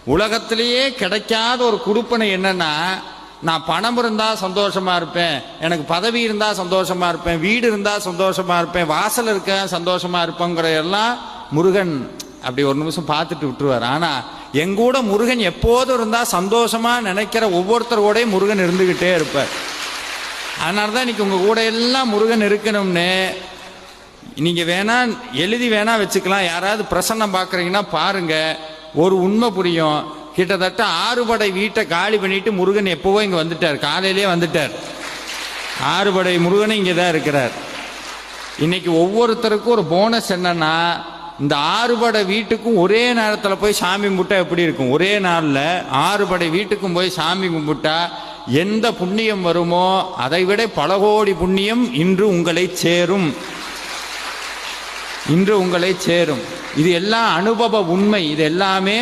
உலகத்திலேயே கிடைக்காத ஒரு குடுப்பனை என்னன்னா, நான் பணம் இருந்தால் சந்தோஷமா இருப்பேன், எனக்கு பதவி இருந்தால் சந்தோஷமா இருப்பேன், வீடு இருந்தால் சந்தோஷமா இருப்பேன், வாசல் இருக்க சந்தோஷமா இருப்பேங்கிற எல்லாம் முருகன் அப்படி ஒரு நிமிஷம் பார்த்துட்டு விட்டுருவார். ஆனால் எங்கூட முருகன் எப்போதும் இருந்தால் சந்தோஷமா நினைக்கிற ஒவ்வொருத்தரோடையும் முருகன் இருந்துக்கிட்டே இருப்பார். அதனால தான் இன்னைக்கு உங்கள் கூட எல்லாம் முருகன் இருக்கணும்னு நீங்கள் வேணா எழுதி வேணா வச்சுக்கலாம். யாராவது பிரசன்னம் பார்க்குறீங்கன்னா பாருங்க, ஒரு உண்மை புரியும். கிட்டத்தட்ட 6 படை வீட்டை காலி பண்ணிட்டு முருகன் எப்போவோ இங்கே வந்துட்டார், காலையிலே வந்துட்டார். 6 படை முருகனும் இங்கே தான் இருக்கிறார். இன்னைக்கு ஒவ்வொருத்தருக்கும் ஒரு போனஸ் என்னன்னா, இந்த 6 படை வீட்டுக்கும் ஒரே நேரத்தில் போய் சாமி கும்பிட்டா எப்படி இருக்கும்? ஒரே நாளில் 6 படை வீட்டுக்கும் போய் சாமி கும்பிட்டா எந்த புண்ணியம் வருமோ அதை விட பல கோடி புண்ணியம் இன்று உங்களை சேரும். இன்று உங்களை சேரும். இது எல்லாம் அனுபவ உண்மை. இது எல்லாமே